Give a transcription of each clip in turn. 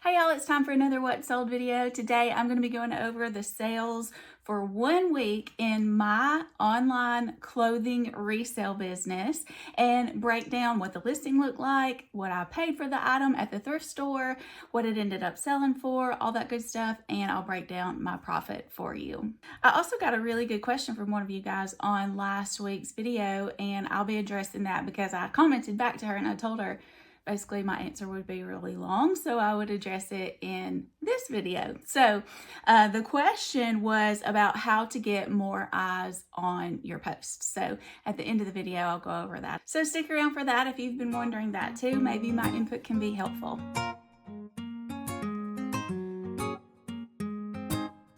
Hey y'all, it's time for another What Sold video. Today I'm going to be going over the sales for 1 week in my online clothing resale business and break down what the listing looked like, what I paid for the item at the thrift store, what it ended up selling for, all that good stuff, and I'll break down my profit for you. I also got a really good question from one of you guys on last week's video, and I'll be addressing that because I commented back to her and I told her basically my answer would be really long, so I would address it in this video. So the question was about how to get more eyes on your posts. So at the end of the video, I'll go over that. So stick around for that if you've been wondering that too. Maybe my input can be helpful.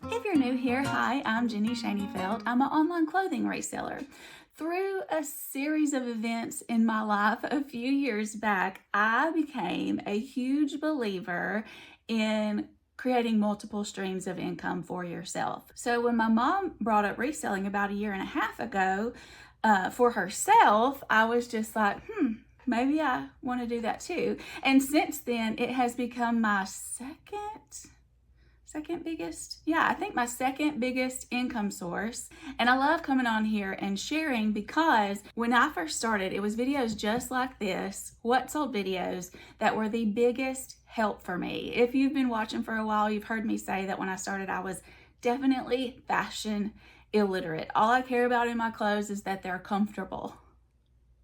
If you're new here, hi, I'm Jenny Shaneyfelt. I'm an online clothing reseller. Through a series of events in my life a few years back, I became a huge believer in creating multiple streams of income for yourself. So when my mom brought up reselling about 1.5 years ago for herself, I was just like, maybe I want to do that too. And since then, it has become my second biggest, I think my second biggest income source. And I love coming on here and sharing because when I first started, it was videos just like this, What Sold videos, that were the biggest help for me. If you've been watching for a while, you've heard me say that when I started, I was definitely fashion illiterate. All I care about in my clothes is that they're comfortable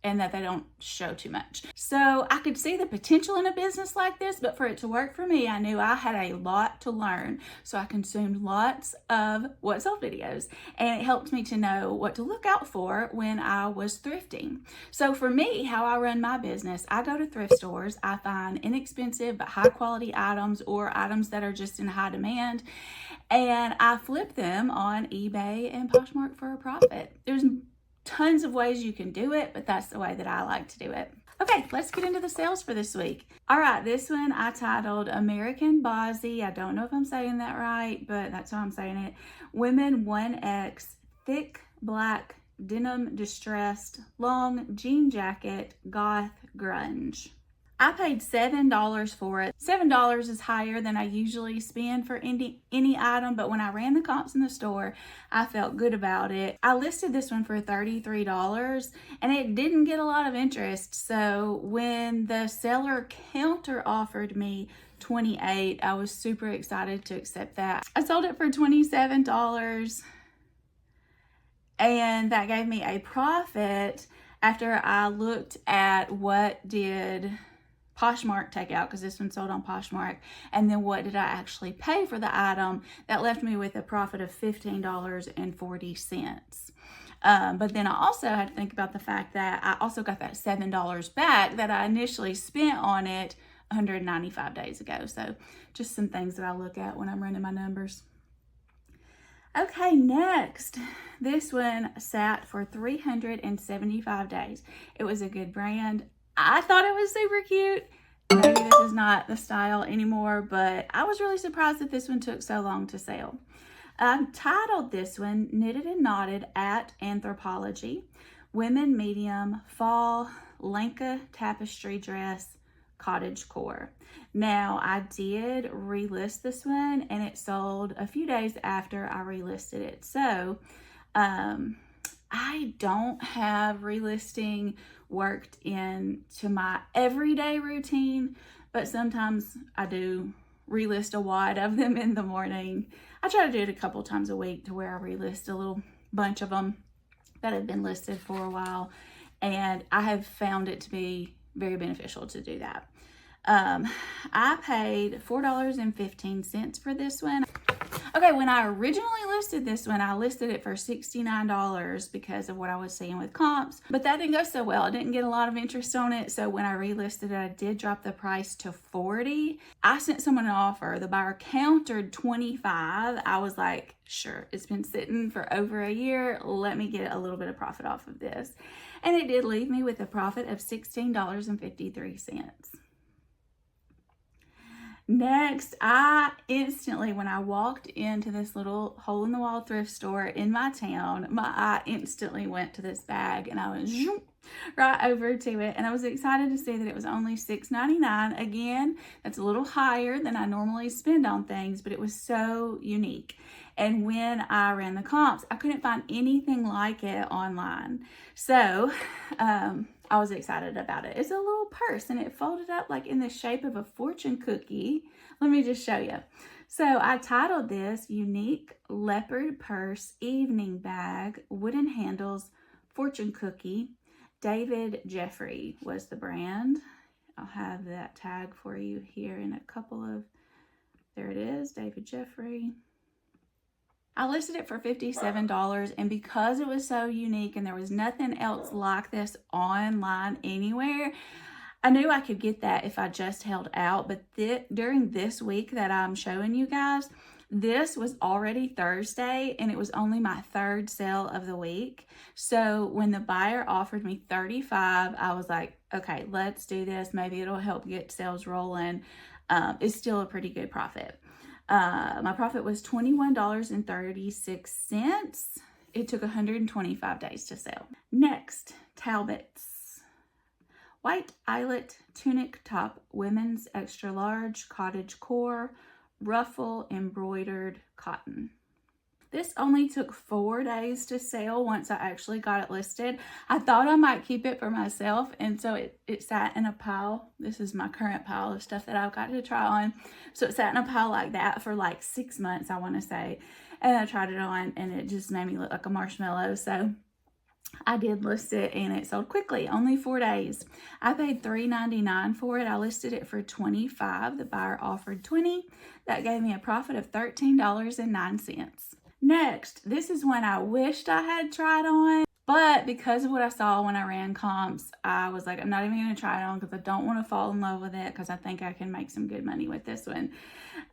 and that they don't show too much. So I could see the potential in a business like this, but for it to work for me, I knew I had a lot to learn. So I consumed lots of What Sold videos, and it helped me to know what to look out for when I was thrifting. So for me, how I run my business, I go to thrift stores, I find inexpensive but high quality items or items that are just in high demand, and I flip them on eBay and Poshmark for a profit. There's tons of ways you can do it, but that's the way that I like to do it. Okay, let's get into the sales for this week. All right, this one I titled American Bozzy. I don't know if I'm saying that right, but that's how I'm saying it. Women 1X, thick black denim distressed, long jean jacket, goth grunge. I paid $7 for it. $7 is higher than I usually spend for any item, but when I ran the comps in the store, I felt good about it. I listed this one for $33 and it didn't get a lot of interest. So when the seller counter offered me $28, I was super excited to accept that. I sold it for $27 and that gave me a profit after I looked at what did Poshmark take out, because this one sold on Poshmark, and then what did I actually pay for the item. That left me with a profit of $15.40. But then I also had to think about the fact that I also got that $7 back that I initially spent on it 195 days ago. So just some things that I look at when I'm running my numbers. Okay, next, this one sat for 375 days. It was a good brand. I thought it was super cute. Maybe this is not the style anymore, but I was really surprised that this one took so long to sell. I titled this one Knitted and Knotted at Anthropology, Women Medium, Fall, Lanka Tapestry Dress, Cottage Core. Now, I did relist this one and it sold a few days after I relisted it. So, I don't have relisting worked into my everyday routine, but sometimes I do relist a wad of them in the morning. I try to do it a couple times a week to where I relist a little bunch of them that have been listed for a while, and I have found it to be very beneficial to do that. I paid $4.15 for this one. Okay, when I originally listed this one, I listed it for $69 because of what I was seeing with comps, but that didn't go so well. I didn't get a lot of interest on it, so when I relisted it, I did drop the price to $40. I sent someone an offer. The buyer countered $25. I was like, sure, it's been sitting for over a year. Let me get a little bit of profit off of this. And it did leave me with a profit of $16.53. Next, I instantly, when I walked into this little hole-in-the-wall thrift store in my town, my eye instantly went to this bag, and I went zoom, right over to it, and I was excited to see that it was only $6.99. Again, that's a little higher than I normally spend on things, but it was so unique. And when I ran the comps, I couldn't find anything like it online. So I was excited about it. It's a little purse, and it folded up like in the shape of a fortune cookie. Let me just show you. So I titled this Unique Leopard Purse Evening Bag, Wooden Handles, Fortune Cookie. David Jeffrey was the brand. I'll have that tag for you here in a couple of, there it is, David Jeffrey. I listed it for $57, and because it was so unique and there was nothing else like this online anywhere, I knew I could get that if I just held out. But during this week that I'm showing you guys, this was already Thursday, and it was only my third sale of the week. So when the buyer offered me $35, I was like, okay, let's do this. Maybe it'll help get sales rolling. It's still a pretty good profit. My profit was $21.36. It took 125 days to sell. Next, Talbot's white eyelet tunic top, women's extra large, cottage core, ruffle embroidered cotton. This only took 4 days to sell once I actually got it listed. I thought I might keep it for myself, and so it sat in a pile. This is my current pile of stuff that I've got to try on. So it sat in a pile like that for like 6 months, I want to say. And I tried it on, and it just made me look like a marshmallow. So I did list it, and it sold quickly, only 4 days. I paid $3.99 for it. I listed it for $25. The buyer offered $20. That gave me a profit of $13.09. Next, this is one I wished I had tried on, but because of what I saw when I ran comps, I was like, I'm not even going to try it on because I don't want to fall in love with it, because I think I can make some good money with this one.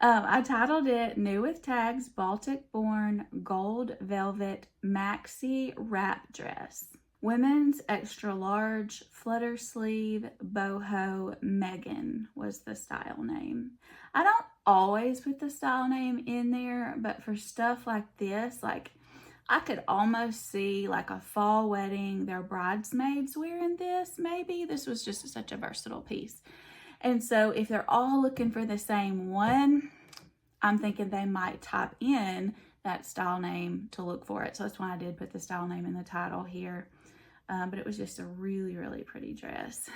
I titled it New with Tags, Baltic Born Gold Velvet Maxi Wrap Dress. Women's extra large, flutter sleeve, boho, Megan was the style name. I don't always put the style name in there, but for stuff like this, like I could almost see like a fall wedding, their bridesmaids wearing this, maybe. This was just such a versatile piece. And so if they're all looking for the same one, I'm thinking they might type in that style name to look for it. So that's why I did put the style name in the title here. But it was just a really, really pretty dress.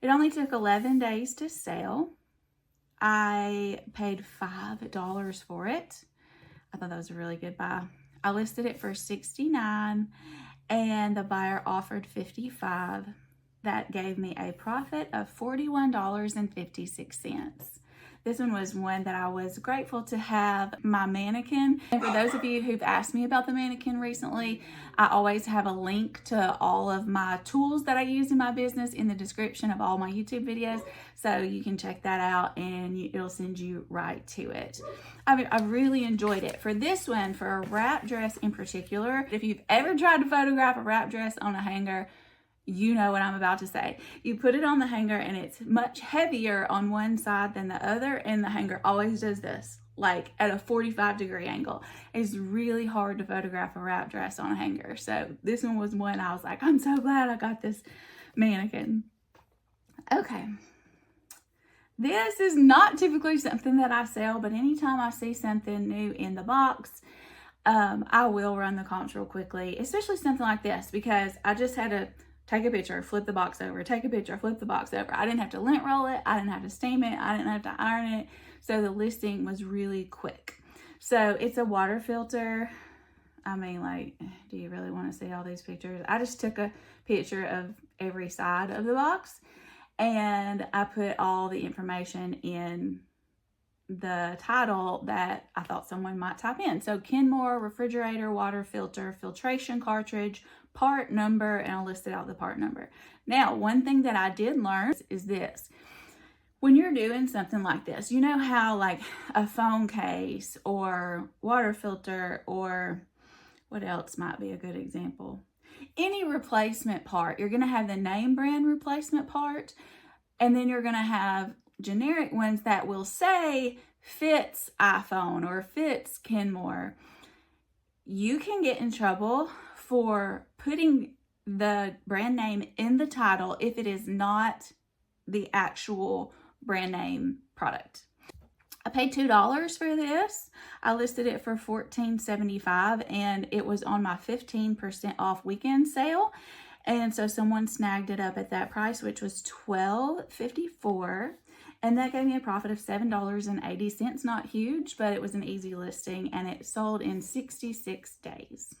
It only took 11 days to sell. I paid $5 for it. I thought that was a really good buy. I listed it for $69, and the buyer offered $55. That gave me a profit of $41.56. This one was one that I was grateful to have my Mannequin. And for those of you who've asked me about the Mannequin recently, I always have a link to all of my tools that I use in my business in the description of all my YouTube videos. So you can check that out, and it'll send you right to it. I really enjoyed it. For this one, for a wrap dress in particular, if you've ever tried to photograph a wrap dress on a hanger, you know what I'm about to say. You put it on the hanger, and it's much heavier on one side than the other, and the hanger always does this, like at a 45-degree angle. It's really hard to photograph a wrap dress on a hanger. So this one was one I was like, I'm so glad I got this Mannequin. Okay. This is not typically something that I sell, but anytime I see something new in the box, I will run the comps real quickly, especially something like this, because I just had to take a picture, flip the box over, take a picture, flip the box over. I didn't have to lint roll it. I didn't have to steam it. I didn't have to iron it. So the listing was really quick. So it's a water filter. I mean, like, do you really want to see all these pictures? I just took a picture of every side of the box, and I put all the information in the title that I thought someone might type in. So Kenmore refrigerator water filter filtration cartridge, part number, and I listed out the part number. Now, one thing that I did learn is this. When you're doing something like this, you know how like a phone case or water filter, or what else might be a good example? Any replacement part, you're going to have the name brand replacement part, and then you're going to have generic ones that will say fits iPhone or fits Kenmore, you can get in trouble for putting the brand name in the title if it is not the actual brand name product. I paid $2 for this. I listed it for $14.75 and it was on my 15% off weekend sale. And so someone snagged it up at that price, which was $12.54. And that gave me a profit of $7.80. Not huge, but it was an easy listing and it sold in 66 days.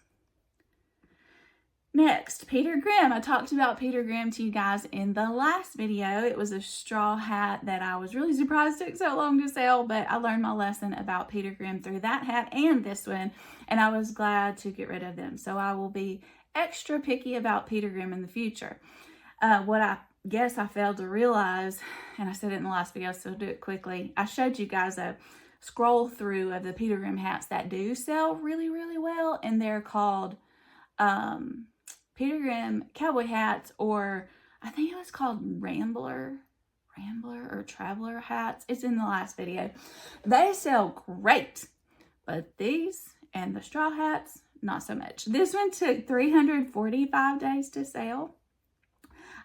Next, Peter Grimm. I talked about Peter Grimm to you guys in the last video. It was a straw hat that I was really surprised took so long to sell, but I learned my lesson about Peter Grimm through that hat and this one, and I was glad to get rid of them. So I will be extra picky about Peter Grimm in the future. What I guess I failed to realize, and I said it in the last video, so I'll do it quickly. I showed you guys a scroll through of the Peter Grimm hats that do sell really, really well, and they're called Peter Grimm cowboy hats, or I think it was called Rambler or Traveler hats. It's in the last video. They sell great, but these and the straw hats, not so much. This one took 345 days to sell.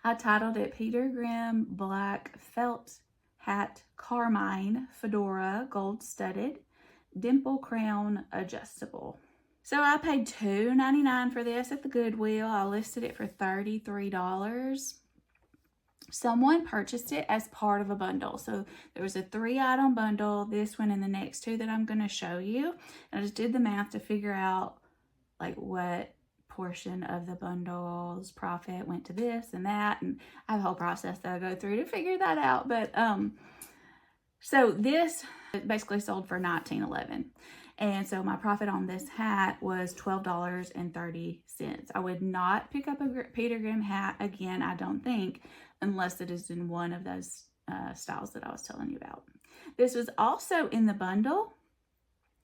I titled it Peter Grimm Black Felt Hat Carmine Fedora Gold Studded Dimple Crown Adjustable. So I paid $2.99 for this at the Goodwill. I listed it for $33. Someone purchased it as part of a bundle. So there was a 3-item bundle, this one and the next two that I'm going to show you. And I just did the math to figure out like what portion of the bundle's profit went to this and that. And I have a whole process that I go through to figure that out. But so this basically sold for $19.11. And so my profit on this hat was $12.30. I would not pick up a Peter Grimm hat again, I don't think, unless it is in one of those styles that I was telling you about. This was also in the bundle.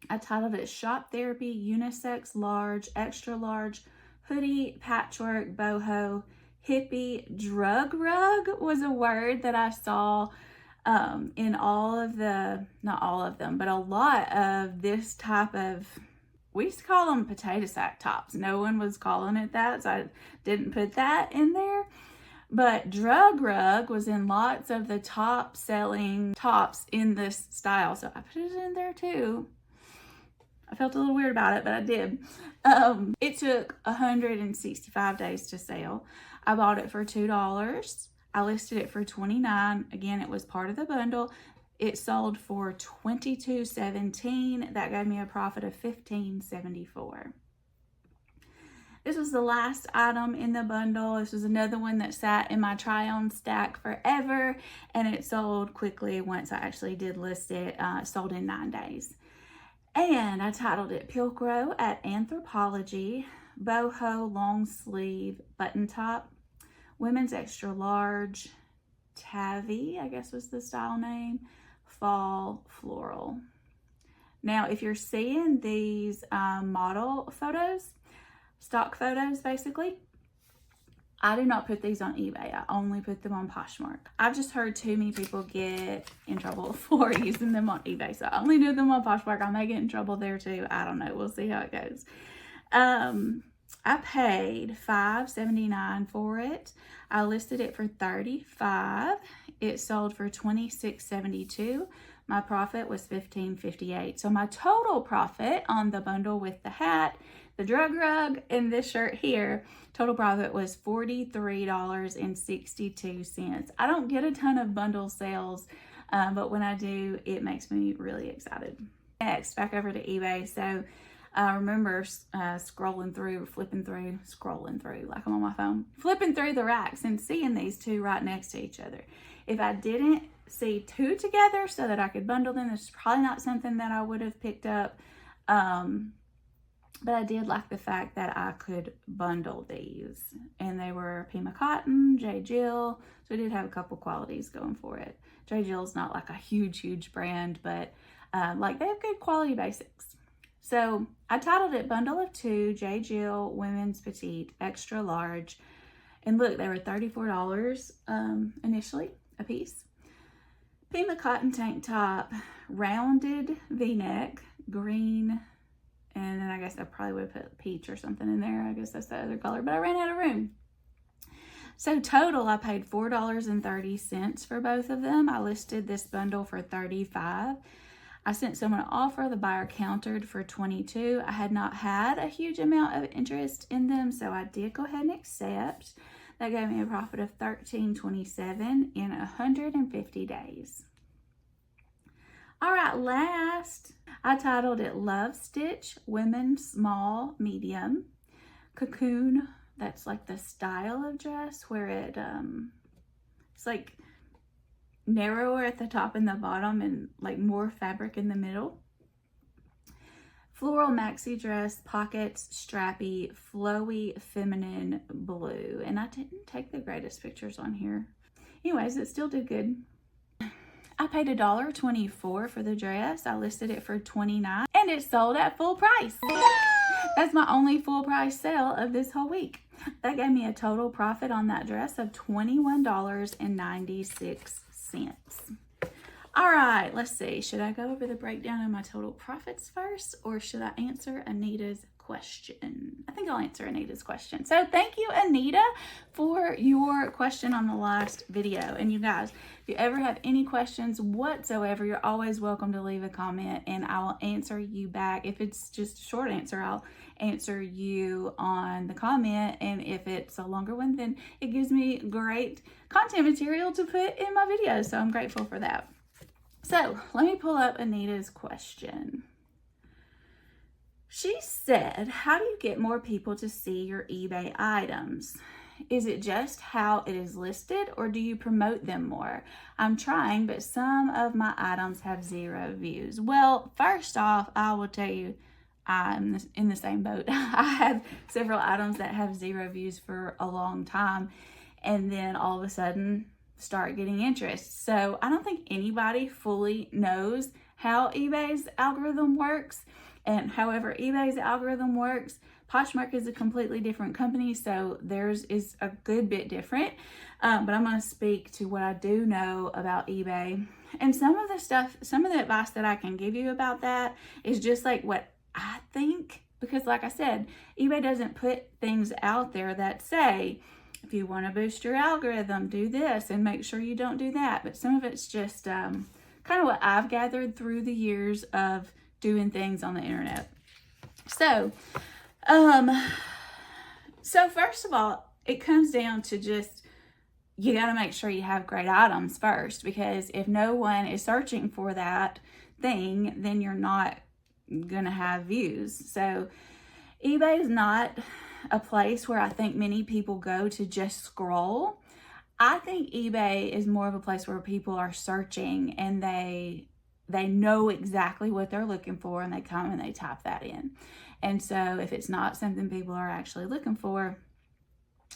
I titled it Shop Therapy Unisex Large, Extra Large, Hoodie, Patchwork, Boho, Hippie, Drug Rug was a word that I saw in all of the, not all of them, but a lot of this type of, we used to call them potato sack tops. No one was calling it that, so I didn't put that in there. But Drug Rug was in lots of the top selling tops in this style, so I put it in there too. I felt a little weird about it, but I did. It took 165 days to sell. I bought it for $2. I listed it for $29. Again, it was part of the bundle. It sold for $22.17. That gave me a profit of $15.74. This was the last item in the bundle. This was another one that sat in my try-on stack forever, and it sold quickly once I actually did list it. It sold in 9 days. And I titled it Pilcrow at Anthropology, Boho Long Sleeve Button Top, Women's Extra Large, Tavi, I guess was the style name, Fall Floral. Now, if you're seeing these model photos, stock photos basically, I do not put these on eBay. I only put them on Poshmark. I've just heard too many people get in trouble for using them on eBay, so I only do them on Poshmark. I may get in trouble there too. I don't know. We'll see how it goes. I paid $5.79 for it. I listed it for $35. It sold for $26.72. My profit was $15.58. So my total profit on the bundle with the hat, the drug rug, and this shirt here, total profit was $43.62. I don't get a ton of bundle sales, but when I do, it makes me really excited. Next, back over to eBay. So I remember flipping through, like I'm on my phone, flipping through the racks and seeing these two right next to each other. If I didn't see two together so that I could bundle them, this is probably not something that I would have picked up. But I did like the fact that I could bundle these. And they were Pima Cotton, J. Jill, so it did have a couple qualities going for it. J. Jill's not like a huge brand, but like they have good quality basics. So I titled it Bundle of Two, J. Jill, Women's Petite, Extra Large. And look, they were $34 initially a piece. Pima cotton tank top, rounded v-neck, green, and then I guess I probably would have put peach or something in there. I guess that's the other color, but I ran out of room. So total, I paid $4.30 for both of them. I listed this bundle for $35. I sent someone an offer. The buyer countered for $22. I had not had a huge amount of interest in them, so I did go ahead and accept. That gave me a profit of $13.27 in 150 days. All right, last, I titled it Love Stitch, Women Small, Medium. Cocoon, that's like the style of dress where it's like narrower at the top and the bottom and like more fabric in the middle. Floral maxi dress, pockets, strappy, flowy, feminine blue. And I didn't take the greatest pictures on here. Anyways, it still did good. I paid $1.24 for the dress. I listed it for $29 and it sold at full price. That's my only full price sale of this whole week. That gave me a total profit on that dress of $21.96. All right, let's see. Should I go over the breakdown of my total profits first, or should I answer Anita's question? I think I'll answer Anita's question. So thank you, Anita, for your question on the last video. And you guys, if you ever have any questions whatsoever, you're always welcome to leave a comment and I'll answer you back. If it's just a short answer, I'll answer you on the comment. And if it's a longer one, then it gives me great content material to put in my videos. So I'm grateful for that. So let me pull up Anita's question. She said, how do you get more people to see your eBay items? Is it just how it is listed, or do you promote them more? I'm trying, but some of my items have 0 views. Well, first off, I will tell you, I'm in the same boat. I have several items that have 0 views for a long time, and then all of a sudden start getting interest. So I don't think anybody fully knows how eBay's algorithm works. And however eBay's algorithm works, Poshmark is a completely different company, so theirs is a good bit different. But I'm going to speak to what I do know about eBay. And some of the advice that I can give you about that is just like what I think. Because like I said, eBay doesn't put things out there that say, if you want to boost your algorithm, do this and make sure you don't do that. But some of it's just kind of what I've gathered through the years of doing things on the internet. So first of all, it comes down to just, you got to make sure you have great items first, because if no one is searching for that thing, then you're not going to have views. So eBay is not a place where I think many people go to just scroll. I think eBay is more of a place where people are searching and they know exactly what they're looking for, and they come and they type that in. And so if it's not something people are actually looking for,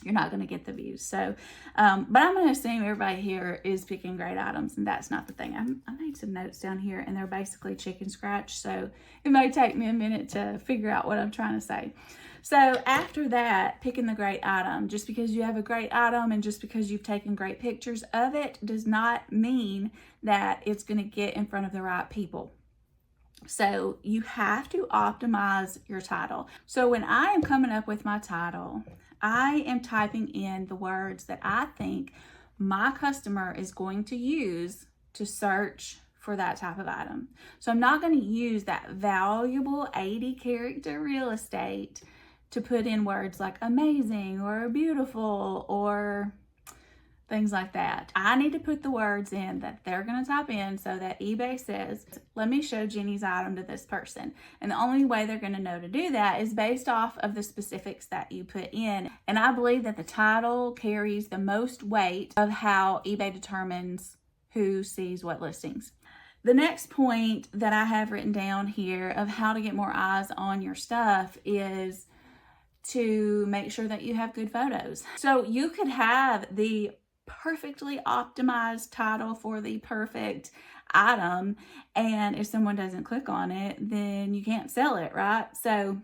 you're not going to get the views. So, but I'm going to assume everybody here is picking great items, and that's not the thing. I made some notes down here, and they're basically chicken scratch, so it may take me a minute to figure out what I'm trying to say. So after that, picking the great item, just because you have a great item and just because you've taken great pictures of it does not mean that it's going to get in front of the right people. So you have to optimize your title. So when I am coming up with my title, I am typing in the words that I think my customer is going to use to search for that type of item. So I'm not going to use that valuable 80 character real estate to put in words like amazing or beautiful or things like that. I need to put the words in that they're going to type in so that eBay says, let me show Jenny's item to this person. And the only way they're going to know to do that is based off of the specifics that you put in. And I believe that the title carries the most weight of how eBay determines who sees what listings. The next point that I have written down here of how to get more eyes on your stuff is to make sure that you have good photos. So you could have the perfectly optimized title for the perfect item, and if someone doesn't click on it, then you can't sell it, right? So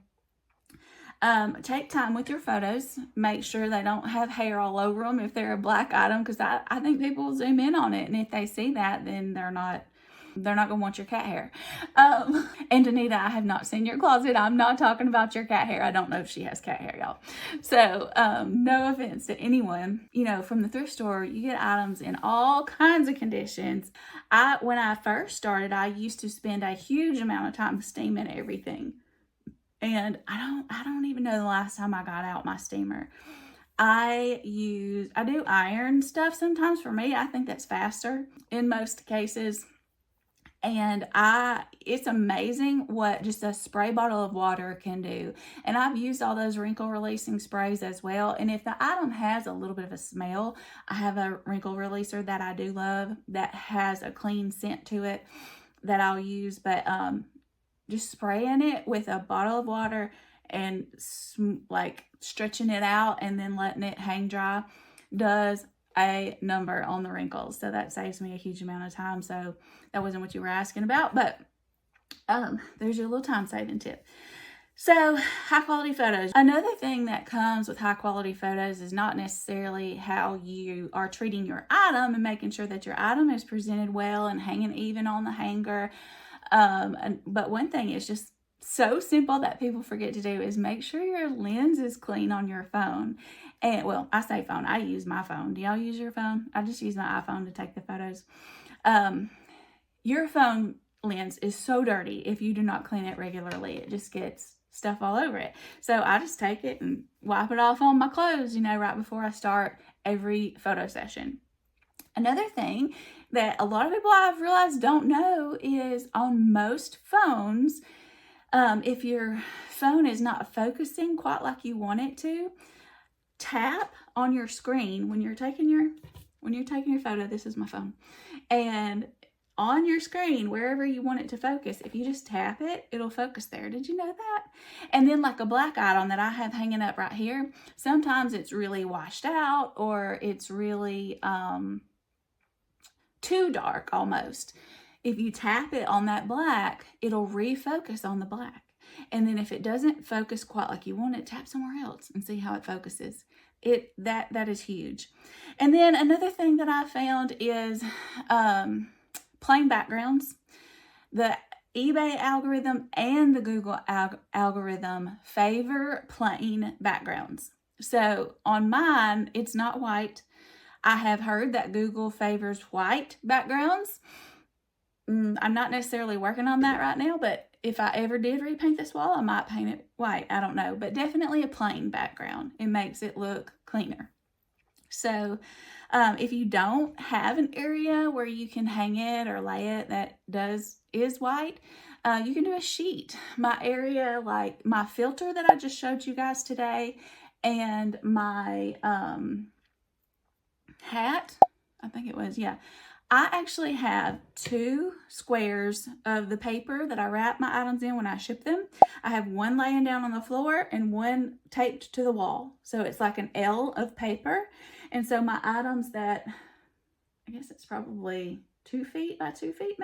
Take time with your photos. Make sure they don't have hair all over them if they're a black item, because I think people zoom in on it, and if they see that, then they're not gonna want your cat hair. And Danita, I have not seen your closet. I'm not talking about your cat hair. I don't know if she has cat hair, y'all. So no offense to anyone. You know, from the thrift store, you get items in all kinds of conditions. When I first started, I used to spend a huge amount of time steaming everything. And I don't even know the last time I got out my steamer. I do iron stuff sometimes. For me, I think that's faster in most cases. And it's amazing what just a spray bottle of water can do. And I've used all those wrinkle releasing sprays as well. And if the item has a little bit of a smell, I have a wrinkle releaser that I do love that has a clean scent to it that I'll use. But just spraying it with a bottle of water and like stretching it out and then letting it hang dry does a number on the wrinkles. So that saves me a huge amount of time. So that wasn't what you were asking about, but there's your little time saving tip. So high quality photos. Another thing that comes with high quality photos is not necessarily how you are treating your item and making sure that your item is presented well and hanging even on the hanger. But one thing is just so simple that people forget to do is make sure your lens is clean on your phone. And well, I say phone, I use my phone. Do y'all use your phone? I just use my iPhone to take the photos. Your phone lens is so dirty if you do not clean it regularly. It just gets stuff all over it. So I just take it and wipe it off on my clothes, you know, right before I start every photo session. Another thing that a lot of people I've realized don't know is on most phones, if your phone is not focusing quite like you want it to, tap on your screen when you're taking your photo. This is my phone. And on your screen, wherever you want it to focus, if you just tap it, it'll focus there. Did you know that? And then like a black item that I have hanging up right here, sometimes it's really washed out or it's really too dark almost. If you tap it on that black, it'll refocus on the black. And then if it doesn't focus quite like you want it, tap somewhere else and see how it focuses. That is huge. And then another thing that I found is plain backgrounds. The eBay algorithm and the Google algorithm favor plain backgrounds. So on mine, it's not white. I have heard that Google favors white backgrounds. I'm not necessarily working on that right now, but if I ever did repaint this wall, I might paint it white. I don't know, but definitely a plain background. It makes it look cleaner. So if you don't have an area where you can hang it or lay it that is white, you can do a sheet. My area, like my filter that I just showed you guys today, and my hat, I think it was, yeah. I actually have 2 squares of the paper that I wrap my items in when I ship them. I have one laying down on the floor and one taped to the wall. So it's like an L of paper. And so my items that, I guess it's probably 2 feet by 2 feet,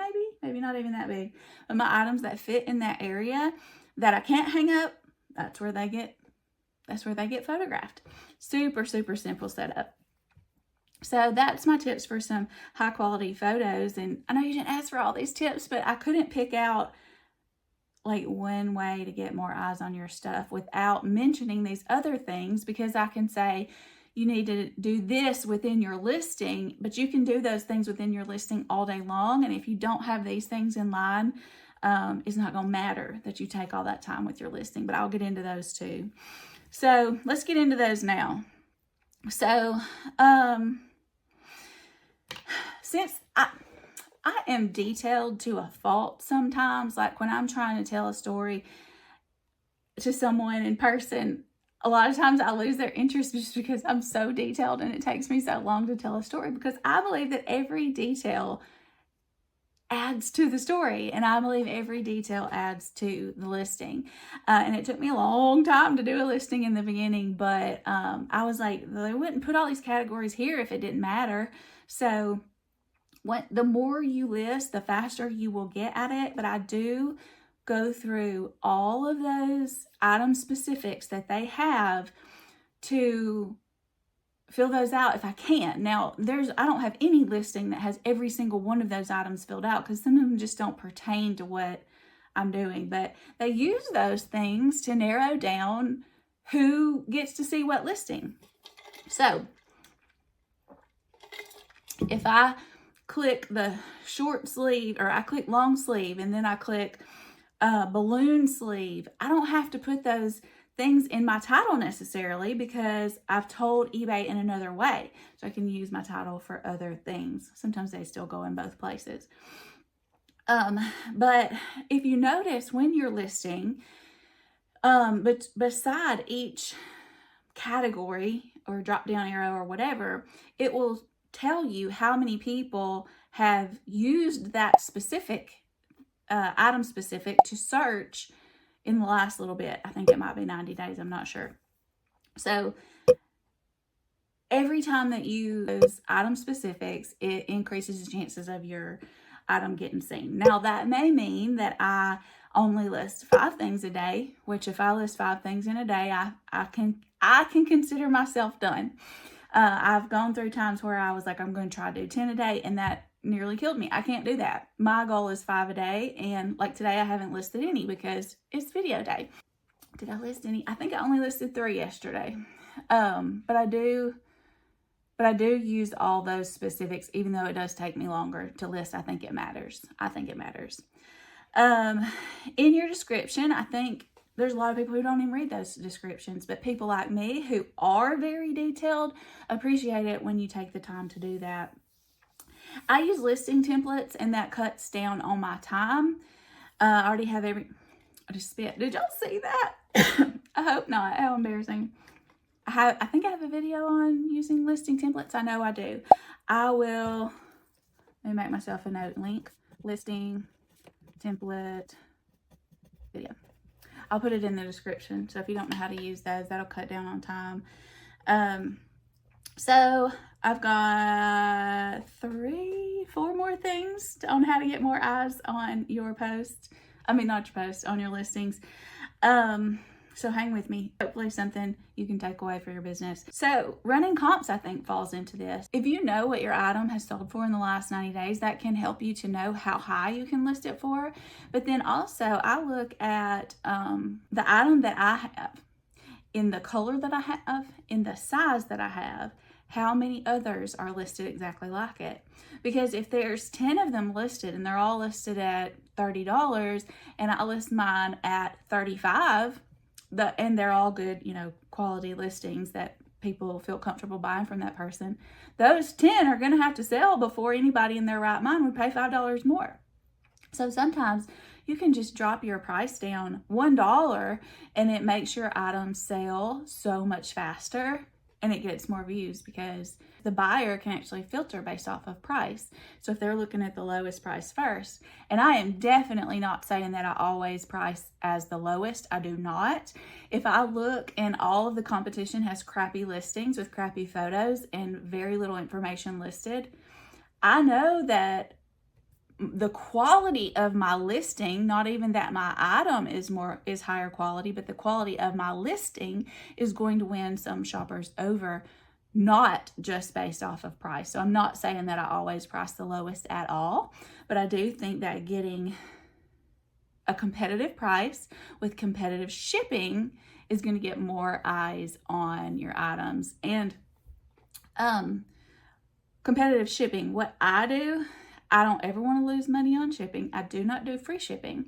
maybe not even that big. But my items that fit in that area that I can't hang up, that's where they get photographed. Super, super simple setup. So that's my tips for some high quality photos. And I know you didn't ask for all these tips, but I couldn't pick out like one way to get more eyes on your stuff without mentioning these other things, because I can say you need to do this within your listing, but you can do those things within your listing all day long. And if you don't have these things in line, it's not going to matter that you take all that time with your listing, but I'll get into those too. So let's get into those now. So, since I am detailed to a fault sometimes, like when I'm trying to tell a story to someone in person, a lot of times I lose their interest just because I'm so detailed and it takes me so long to tell a story, because I believe that every detail adds to the story, and I believe every detail adds to the listing. And it took me a long time to do a listing in the beginning, but I was like, they wouldn't put all these categories here if it didn't matter. So the more you list, the faster you will get at it. But I do go through all of those item specifics that they have to fill those out if I can. Now, I don't have any listing that has every single one of those items filled out because some of them just don't pertain to what I'm doing. But they use those things to narrow down who gets to see what listing. So if I click the short sleeve, or I click long sleeve, and then I click balloon sleeve, I don't have to put those things in my title necessarily because I've told eBay in another way. So I can use my title for other things. Sometimes they still go in both places. But if you notice when you're listing, but beside each category or drop down arrow or whatever, it will tell you how many people have used that specific item specific to search in the last little bit. I think it might be 90 days. I'm not sure. So every time that you use item specifics, it increases the chances of your item getting seen. Now that may mean that I only list 5 things a day, which if I list 5 things in a day, I can consider myself done. I've gone through times where I was like, I'm going to try to do 10 a day, and that nearly killed me. I can't do that. My goal is 5 a day, and like today I haven't listed any because it's video day. Did I list any? I think I only listed 3 yesterday. But I do use all those specifics, even though it does take me longer to list. I think it matters. In your description, I think there's a lot of people who don't even read those descriptions, but people like me who are very detailed appreciate it when you take the time to do that. I use listing templates, and that cuts down on my time. I already have I just spit. Did y'all see that? I hope not. How embarrassing. I think I have a video on using listing templates. I know I do. Let me make myself a note. Link, listing, template, video. I'll put it in the description. So if you don't know how to use those, that'll cut down on time. So I've got 4 more things on how to get more eyes on your posts. I mean, not your posts, on your listings. So hang with me. Hopefully something you can take away for your business. So running comps, I think, falls into this. If you know what your item has sold for in the last 90 days, that can help you to know how high you can list it for. But then also I look at the item that I have, in the color that I have, in the size that I have, how many others are listed exactly like it. Because if there's 10 of them listed and they're all listed at $30 and I list mine at $35, and they're all good, quality listings that people feel comfortable buying from that person, those 10 are going to have to sell before anybody in their right mind would pay $5 more. So sometimes you can just drop your price down $1 and it makes your items sell so much faster, and it gets more views because the buyer can actually filter based off of price. So if they're looking at the lowest price first, and I am definitely not saying that I always price as the lowest. I do not. If I look and all of the competition has crappy listings with crappy photos and very little information listed, I know that the quality of my listing, not even that my item is higher quality, but the quality of my listing is going to win some shoppers over, not just based off of price. So I'm not saying that I always price the lowest at all, but I do think that getting a competitive price with competitive shipping is going to get more eyes on your items. And competitive shipping, what I do, I don't ever want to lose money on shipping. I do not do free shipping.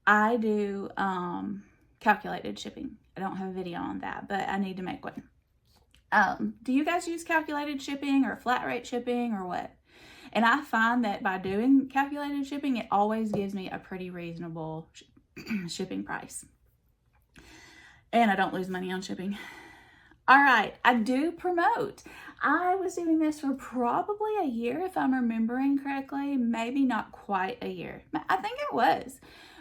I do calculated shipping. I don't have a video on that, but I need to make one. Do you guys use calculated shipping or flat rate shipping or what? And I find that by doing calculated shipping, it always gives me a pretty reasonable shipping price. And I don't lose money on shipping. All right, I do promote. I was doing this for probably a year, if I'm remembering correctly, maybe not quite a year. I think it was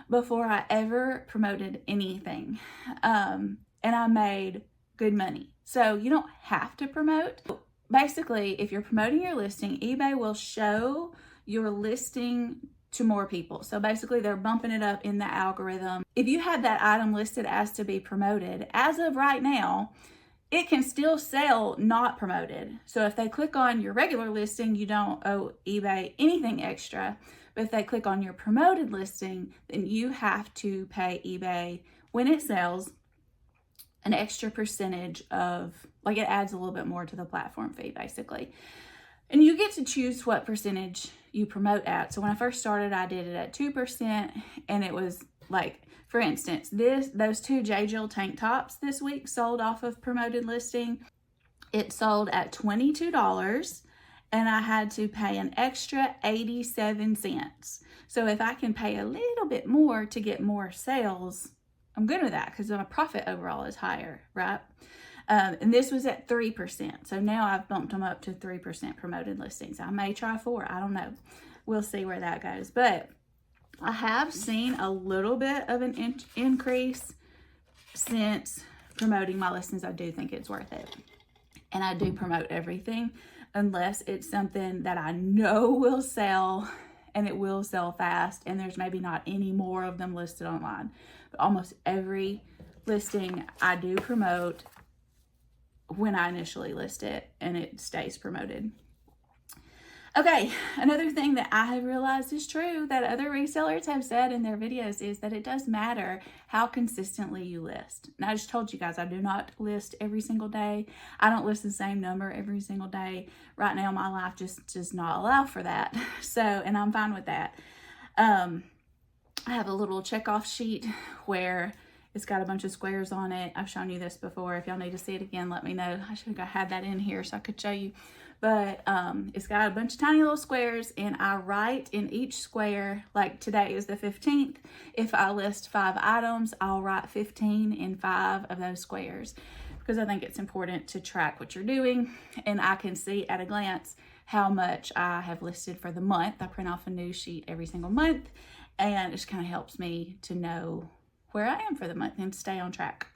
before I ever promoted anything. And I made good money. So you don't have to promote. Basically, if you're promoting your listing, eBay will show your listing to more people. So basically they're bumping it up in the algorithm. If you have that item listed as to be promoted, as of right now, it can still sell not promoted. So if they click on your regular listing, you don't owe eBay anything extra. But if they click on your promoted listing, then you have to pay eBay when it sells an extra percentage of, like, it adds a little bit more to the platform fee basically. And you get to choose what percentage you promote at. So when I first started, I did it at 2%, and it was like, for instance, those two J. Jill tank tops this week sold off of promoted listing. It sold at $22, and I had to pay an extra 87 cents. So if I can pay a little bit more to get more sales, I'm good with that because my profit overall is higher, right? And this was at 3%. So now I've bumped them up to 3% promoted listings. I may try 4. I don't know. We'll see where that goes. But I have seen a little bit of an increase since promoting my listings. I do think it's worth it. And I do promote everything unless it's something that I know will sell, and it will sell fast, and there's maybe not any more of them listed online. But almost every listing I do promote when I initially list it, and it stays promoted. Okay, another thing that I have realized is true that other resellers have said in their videos is that it does matter how consistently you list. And I just told you guys, I do not list every single day. I don't list the same number every single day. Right now, my life just does not allow for that. So, and I'm fine with that. I have a little checkoff sheet where it's got a bunch of squares on it. I've shown you this before. If y'all need to see it again, let me know. I should have had that in here so I could show you. But it's got a bunch of tiny little squares, and I write in each square, like today is the 15th. If I list 5 items, I'll write 15 in 5 of those squares because I think it's important to track what you're doing. And I can see at a glance how much I have listed for the month. I print off a new sheet every single month, and it just kind of helps me to know where I am for the month and stay on track.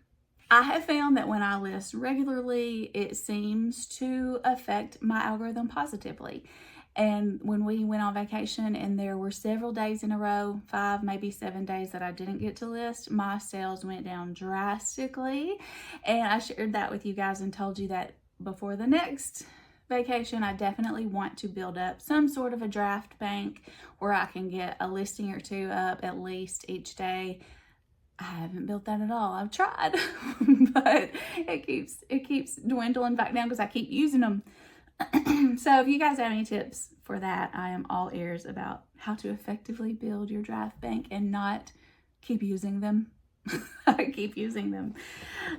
I have found that when I list regularly, it seems to affect my algorithm positively. And when we went on vacation and there were several days in a row, 5, maybe 7 days that I didn't get to list, my sales went down drastically. And I shared that with you guys and told you that before the next vacation, I definitely want to build up some sort of a draft bank where I can get a listing or 2 up at least each day. I haven't built that at all. I've tried, but it keeps dwindling back down because I keep using them. So if you guys have any tips for that, I am all ears about how to effectively build your draft bank and not keep using them. I keep using them.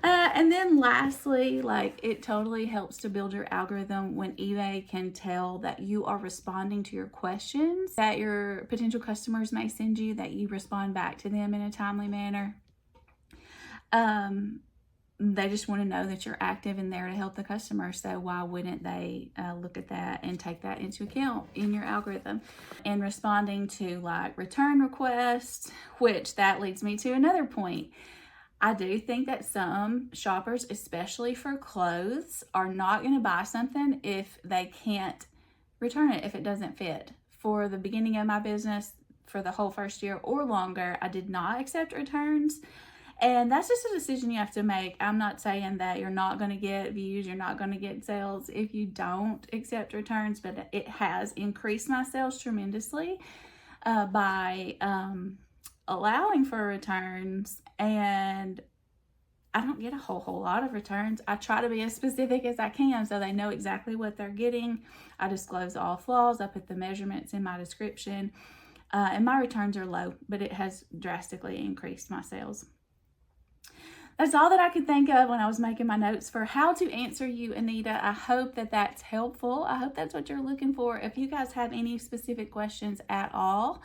And then lastly, like, it totally helps to build your algorithm when eBay can tell that you are responding to your questions that your potential customers may send you, that you respond back to them in a timely manner. They just want to know that you're active and there to help the customer. So why wouldn't they look at that and take that into account in your algorithm? And responding to like return requests, which that leads me to another point. I do think that some shoppers, especially for clothes, are not going to buy something if they can't return it, if it doesn't fit. For the beginning of my business, for the whole first year or longer, I did not accept returns. And that's just a decision you have to make. I'm not saying that you're not going to get views, you're not going to get sales if you don't accept returns, but it has increased my sales tremendously by allowing for returns. And I don't get a whole lot of returns. I try to be as specific as I can so they know exactly what they're getting. I disclose all flaws. I put the measurements in my description. And my returns are low, but it has drastically increased my sales. That's all that I could think of when I was making my notes for how to answer you, Anita. I hope that that's helpful. I hope that's what you're looking for. If you guys have any specific questions at all,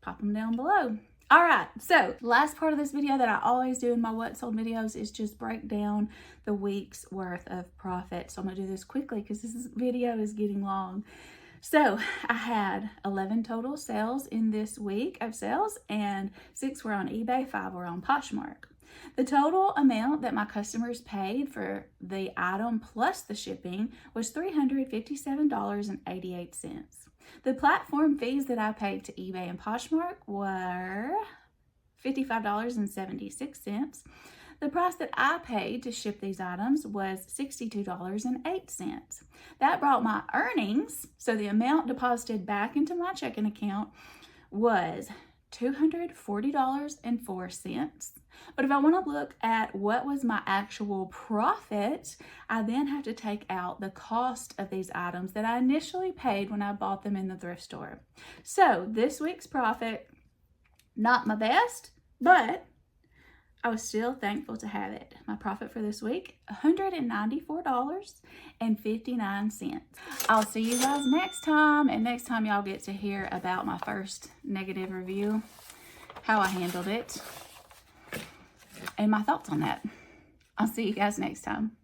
pop them down below. All right, so last part of this video that I always do in my What Sold videos is just break down the week's worth of profit. So I'm gonna do this quickly because this video is getting long. So I had 11 total sales in this week of sales, and 6 were on eBay, 5 were on Poshmark. The total amount that my customers paid for the item plus the shipping was $357.88. The platform fees that I paid to eBay and Poshmark were $55.76. The price that I paid to ship these items was $62.08. That brought my earnings, so the amount deposited back into my checking account was $240.04. But if I want to look at what was my actual profit, I then have to take out the cost of these items that I initially paid when I bought them in the thrift store. So this week's profit, not my best, but I was still thankful to have it. My profit for this week, $194.59. I'll see you guys next time. And next time y'all get to hear about my first negative review, how I handled it, and my thoughts on that. I'll see you guys next time.